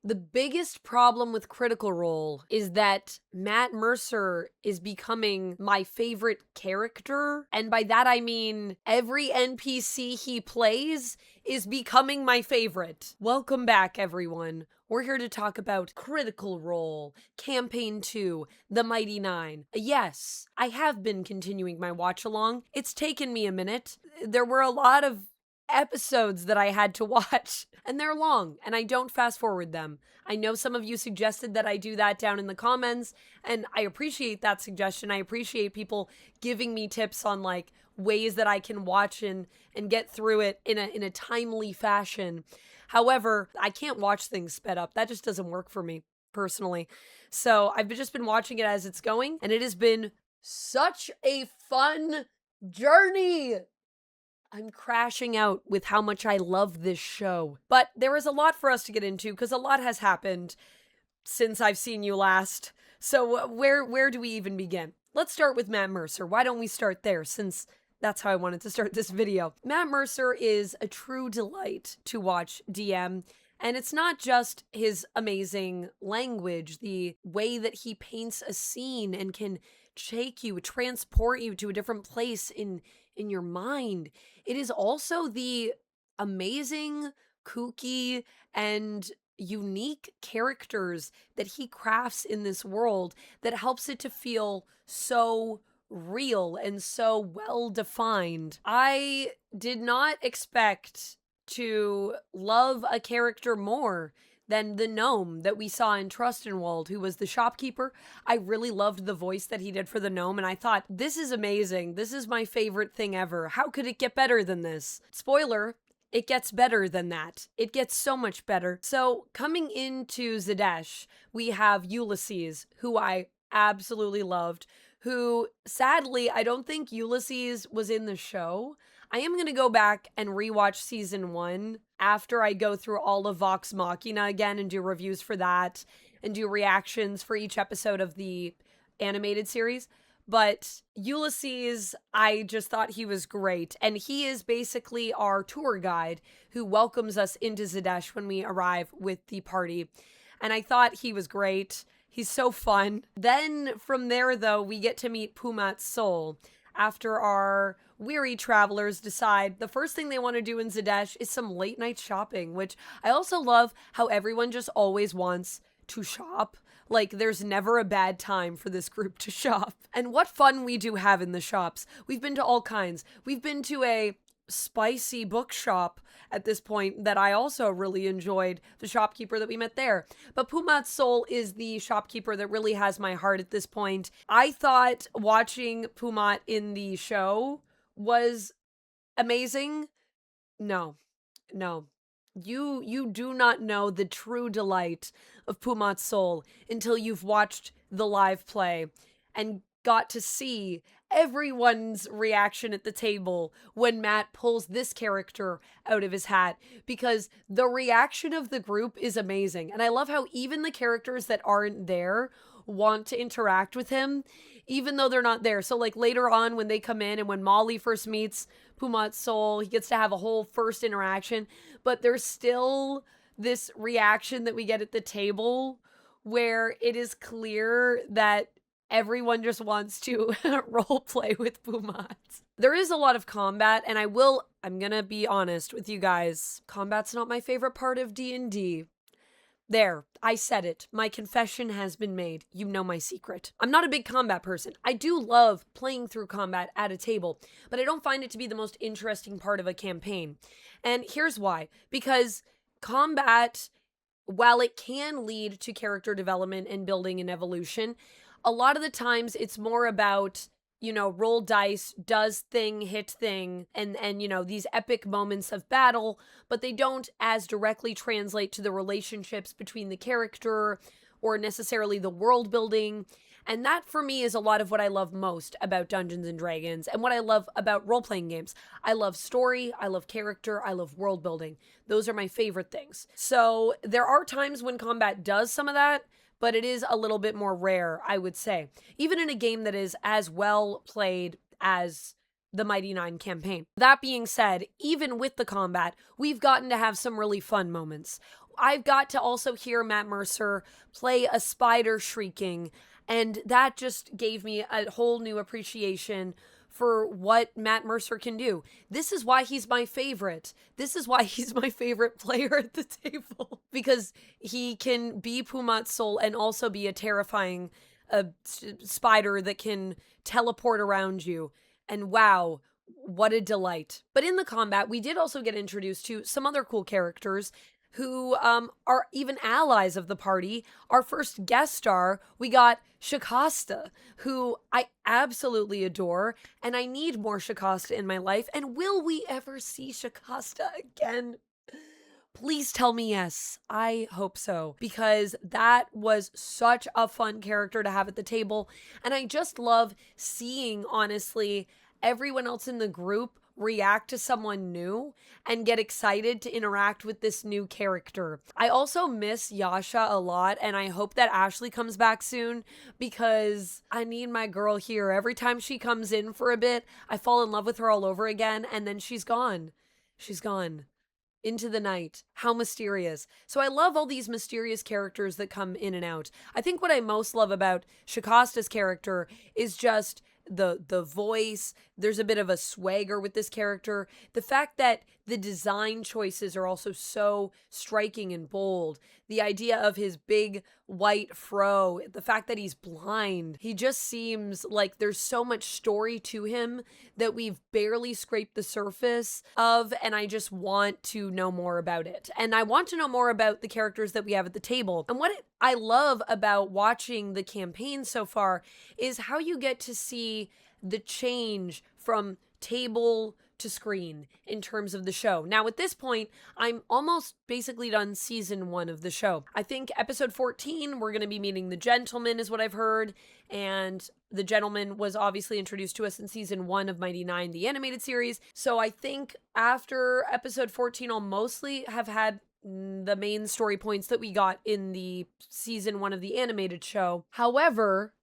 The biggest problem with Critical Role is that Matt Mercer is becoming my favorite character. And by that I mean every NPC he plays is becoming my favorite. Welcome back, everyone. We're here to talk about Critical Role, Campaign 2, The Mighty Nein. Yes, I have been continuing my watch along. It's taken me a minute. There were a lot of episodes that I had to watch, and they're long, and I don't fast forward them. I know some of you suggested that I do that down in the comments, and I appreciate that suggestion. I appreciate people giving me tips on like ways that I can watch and get through it in a timely fashion. However, I can't watch things sped up. That just doesn't work for me personally. So I've just been watching it as it's going, and it has been such a fun journey. I'm crashing out with how much I love this show. But there is a lot for us to get into because a lot has happened since I've seen you last. So where do we even begin? Let's start with Matt Mercer. Why don't we start there, since that's how I wanted to start this video. Matt Mercer is a true delight to watch DM. And it's not just his amazing language, the way that he paints a scene and can take you, transport you to a different place in your mind. It is also the amazing, kooky, and unique characters that he crafts in this world that helps it to feel so real and so well defined. I did not expect to love a character more than the gnome that we saw in Trustenwald, who was the shopkeeper. I really loved the voice that he did for the gnome, and I thought, this is amazing. This is my favorite thing ever. How could it get better than this? Spoiler, it gets better than that. It gets so much better. So coming into Zdesh, we have Ulysses, who I absolutely loved, who sadly, I don't think Ulysses was in the show. I am going to go back and rewatch season 1 after I go through all of Vox Machina again and do reviews for that and do reactions for each episode of the animated series. But Ulysses, I just thought he was great. And he is basically our tour guide who welcomes us into Zdesh when we arrive with the party. And I thought he was great. He's so fun. Then from there, though, we get to meet Pumat's soul after our weary travelers decide the first thing they want to do in Zdesh is some late night shopping, which I also love how everyone just always wants to shop. Like, there's never a bad time for this group to shop. And what fun we do have in the shops. We've been to all kinds. We've been to a spicy bookshop at this point that I also really enjoyed, the shopkeeper that we met there. But Pumat's soul is the shopkeeper that really has my heart at this point. I thought watching Pumat in the show was amazing. No. You do not know the true delight of Pumat's soul until you've watched the live play and got to see everyone's reaction at the table when Matt pulls this character out of his hat, because the reaction of the group is amazing. And I love how even the characters that aren't there want to interact with him, even though they're not there. So like later on when they come in and when Molly first meets Pumat's soul, he gets to have a whole first interaction, but there's still this reaction that we get at the table where it is clear that everyone just wants to role play with Pumat. There is a lot of combat, and I'm gonna be honest with you guys. Combat's not my favorite part of D&D. There, I said it. My confession has been made. You know my secret. I'm not a big combat person. I do love playing through combat at a table, but I don't find it to be the most interesting part of a campaign. And here's why. Because combat, while it can lead to character development and building and evolution, a lot of the times it's more about, roll dice, does thing, hit thing, and these epic moments of battle, but they don't as directly translate to the relationships between the character or necessarily the world building. And that for me is a lot of what I love most about Dungeons and Dragons and what I love about role-playing games. I love story, I love character, I love world building. Those are my favorite things. So there are times when combat does some of that, but it is a little bit more rare, I would say. Even in a game that is as well played as the Mighty Nein campaign. That being said, even with the combat, we've gotten to have some really fun moments. I've got to also hear Matt Mercer play a spider shrieking, and that just gave me a whole new appreciation for what Matt Mercer can do. This is why he's my favorite. This is why he's my favorite player at the table. Because he can be Pumat's soul and also be a terrifying spider that can teleport around you. And wow, what a delight. But in the combat, we did also get introduced to some other cool characters who are even allies of the party. Our first guest star, we got Shikasta, who I absolutely adore, and I need more Shikasta in my life. And will we ever see Shikasta again? Please tell me yes. I hope so, because that was such a fun character to have at the table. And I just love seeing, honestly, everyone else in the group react to someone new and get excited to interact with this new character. I also miss Yasha a lot, and I hope that Ashley comes back soon, because I need my girl here. Every time she comes in for a bit, I fall in love with her all over again, and then she's gone. She's gone. Into the night. How mysterious. So I love all these mysterious characters that come in and out. I think what I most love about Shikasta's character is just the voice. There's a bit of a swagger with this character. The fact that the design choices are also so striking and bold. The idea of his big white fro, the fact that he's blind. He just seems like there's so much story to him that we've barely scraped the surface of, and I just want to know more about it. And I want to know more about the characters that we have at the table. And what I love about watching the campaign so far is how you get to see the change from table to screen in terms of the show. Now, at this point, I'm almost basically done season 1 of the show. I think episode 14, we're going to be meeting the gentleman, is what I've heard. And the gentleman was obviously introduced to us in season 1 of Mighty Nein, the animated series. So I think after episode 14, I'll mostly have had the main story points that we got in the season 1 of the animated show. However,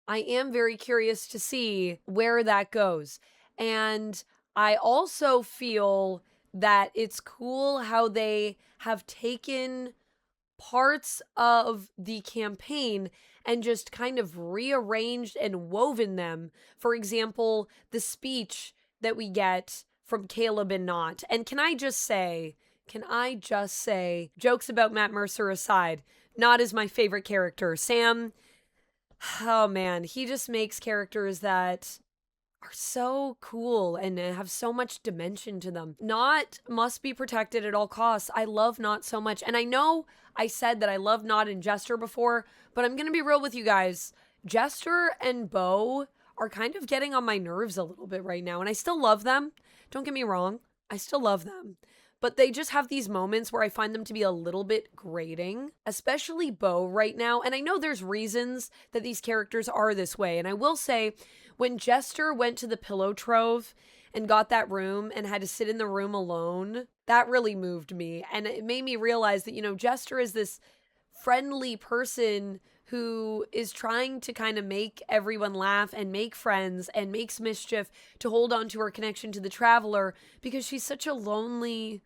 I am very curious to see where that goes. And I also feel that it's cool how they have taken parts of the campaign and just kind of rearranged and woven them. For example, the speech that we get from Caleb and Nott. And can I just say, jokes about Matt Mercer aside, Nott is my favorite character. Sam, oh man, he just makes characters that are so cool and have so much dimension to them. Nott must be protected at all costs. I love Nott so much. And I know I said that I love Nott and Jester before, but I'm going to be real with you guys. Jester and Bo are kind of getting on my nerves a little bit right now. And I still love them. Don't get me wrong. I still love them. But they just have these moments where I find them to be a little bit grating, especially Bo right now. And I know there's reasons that these characters are this way. And I will say, when Jester went to the pillow trove and got that room and had to sit in the room alone, that really moved me. And it made me realize that, Jester is this friendly person who is trying to kind of make everyone laugh and make friends and makes mischief to hold on to her connection to the Traveler, because she's such a lonely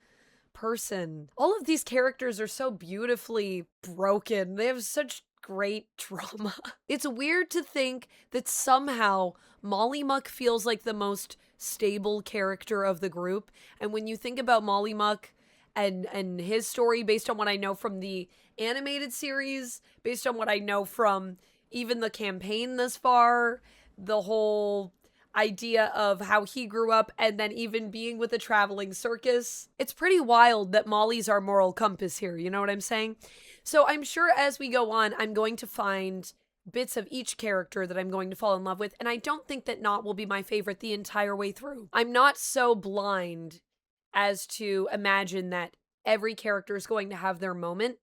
person. All of these characters are so beautifully broken. They have such great trauma. It's weird to think that somehow Molly Muck feels like the most stable character of the group. And when you think about Molly Muck and his story, based on what I know from the animated series, based on what I know from even the campaign thus far, the whole idea of how he grew up and then even being with a traveling circus, it's pretty wild that Molly's our moral compass here. You know what I'm saying? So I'm sure as we go on, I'm going to find bits of each character that I'm going to fall in love with. And I don't think that Nott will be my favorite the entire way through. I'm not so blind as to imagine that every character is going to have their moment,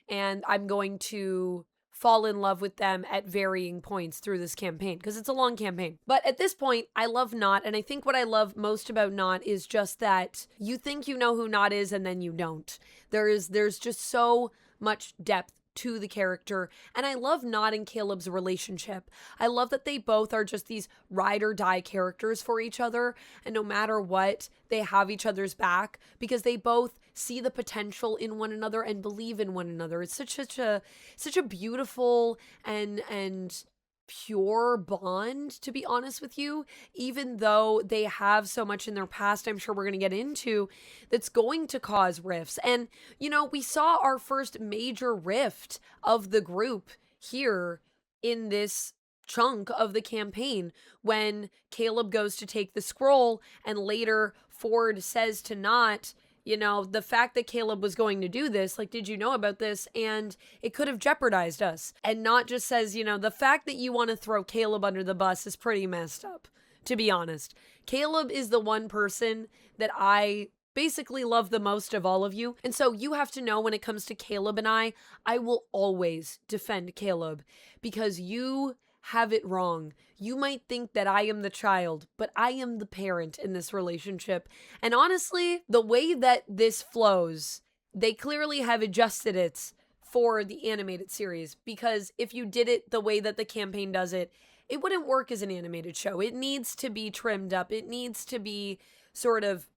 and I'm going to fall in love with them at varying points through this campaign, because it's a long campaign. But at this point, I love Nott, and I think what I love most about Nott is just that you think you know who Nott is, and then you don't. There's just so much depth to the character, and I love Nott and Caleb's relationship. I love that they both are just these ride or die characters for each other, and no matter what, they have each other's back, because they both see the potential in one another and believe in one another. It's such a beautiful and pure bond, to be honest with you, even though they have so much in their past I'm sure we're going to get into that's going to cause rifts. And, you know, we saw our first major rift of the group here in this chunk of the campaign when Caleb goes to take the scroll and later Ford says to Nott, you know, the fact that Caleb was going to do this, like, did you know about this? And it could have jeopardized us. And Nott just says, you know, the fact that you want to throw Caleb under the bus is pretty messed up, to be honest. Caleb is the one person that I basically love the most of all of you. And so you have to know, when it comes to Caleb and I will always defend Caleb because you have it wrong. You might think that I am the child, but I am the parent in this relationship. And honestly, the way that this flows, they clearly have adjusted it for the animated series, because if you did it the way that the campaign does it, it wouldn't work as an animated show. It needs to be trimmed up. It needs to be sort of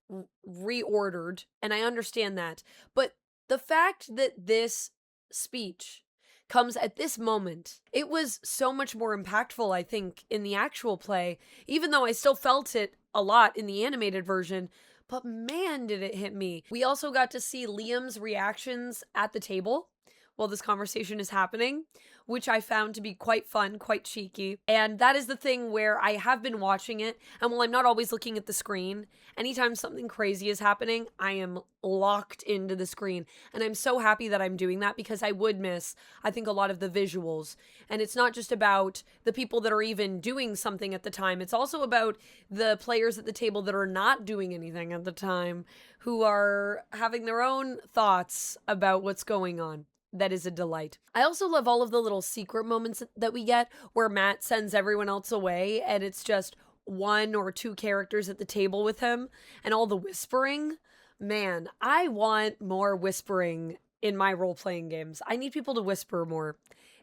reordered, and I understand that. But the fact that this speech comes at this moment, it was so much more impactful, I think, in the actual play, even though I still felt it a lot in the animated version. But man, did it hit me. We also got to see Liam's reactions at the table while this conversation is happening, which I found to be quite fun, quite cheeky. And that is the thing where I have been watching it, and while I'm not always looking at the screen, anytime something crazy is happening, I am locked into the screen. And I'm so happy that I'm doing that, because I would miss, I think, a lot of the visuals. And it's not just about the people that are even doing something at the time. It's also about the players at the table that are not doing anything at the time, who are having their own thoughts about what's going on. That is a delight. I also love all of the little secret moments that we get where Matt sends everyone else away and it's just one or two characters at the table with him, and all the whispering. Man, I want more whispering in my role-playing games. I need people to whisper more.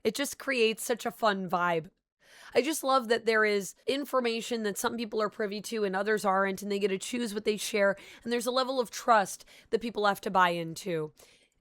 It just creates such a fun vibe. I just love that there is information that some people are privy to and others aren't, and they get to choose what they share, and there's a level of trust that people have to buy into.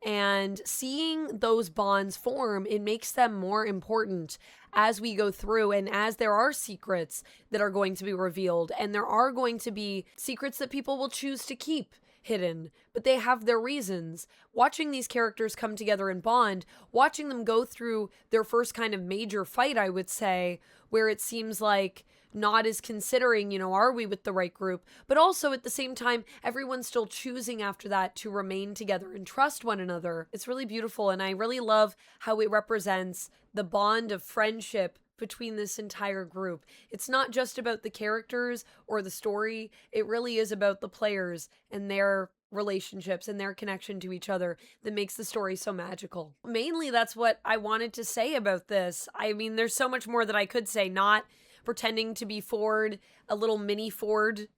And seeing those bonds form, it makes them more important as we go through, and as there are secrets that are going to be revealed, and there are going to be secrets that people will choose to keep hidden, but they have their reasons. Watching these characters come together and bond, watching them go through their first kind of major fight, I would say, where it seems like Nott is considering, you know, are we with the right group? But also at the same time, everyone's still choosing after that to remain together and trust one another. It's really beautiful, and I really love how it represents the bond of friendship between this entire group. It's not just about the characters or the story. It really is about the players and their relationships and their connection to each other that makes the story so magical. Mainly, that's what I wanted to say about this. I mean, there's so much more that I could say. Nott pretending to be Ford, a little mini Ford,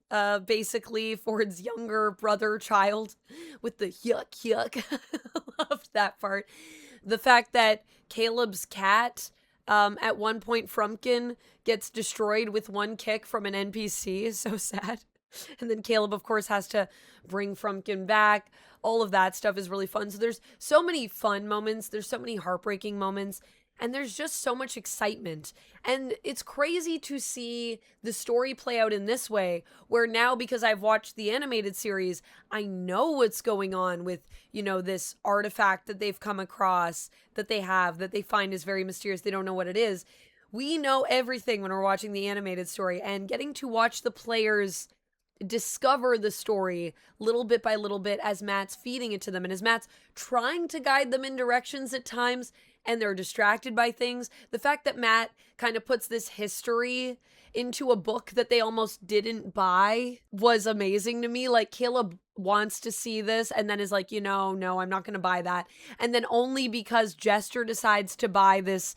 basically Ford's younger brother child with the yuck. I loved that part. The fact that Caleb's cat, at one point, Frumpkin, gets destroyed with one kick from an NPC is so sad. And then Caleb, of course, has to bring Frumpkin back. All of that stuff is really fun. So there's so many fun moments. There's so many heartbreaking moments. And there's just so much excitement. And it's crazy to see the story play out in this way, where now, because I've watched the animated series, I know what's going on with, you know, this artifact that they've come across, that they have, that they find is very mysterious. They don't know what it is. We know everything when we're watching the animated story, and getting to watch the players discover the story little bit by little bit as Matt's feeding it to them, and as Matt's trying to guide them in directions at times, and they're distracted by things. The fact that Matt kind of puts this history into a book that they almost didn't buy was amazing to me. Like, Caleb wants to see this and then is like, you know, no, I'm not going to buy that. And then only because Jester decides to buy this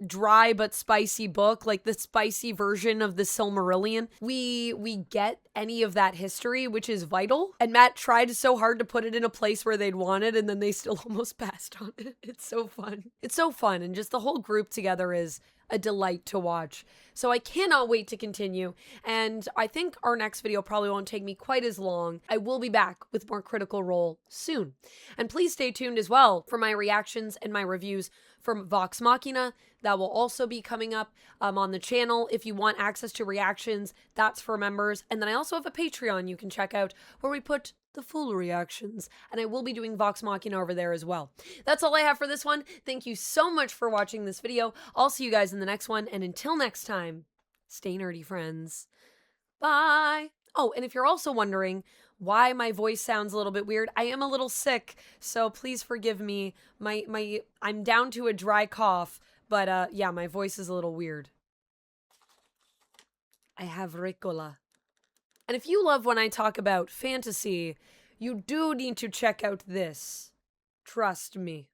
dry but spicy book, like the spicy version of the Silmarillion, we get any of that history, which is vital. And Matt tried so hard to put it in a place where they'd want it, and then they still almost passed on it. It's so fun. It's so fun, and just the whole group together is a delight to watch. So I cannot wait to continue, and I think our next video probably won't take me quite as long. I will be back with more Critical Role soon. And please stay tuned as well for my reactions and my reviews from Vox Machina. That will also be coming up on the channel. If you want access to reactions, that's for members. And then I also have a Patreon you can check out where we put the full reactions, and I will be doing Vox Machina over there as well. That's all I have for this one. Thank you so much for watching this video. I'll see you guys in the next one, and until next time, stay nerdy, friends. Bye! Oh, and if you're also wondering why my voice sounds a little bit weird, I am a little sick, so please forgive me. I'm down to a dry cough, but yeah, my voice is a little weird. I have Ricola. And if you love when I talk about fantasy, you do need to check out this. Trust me.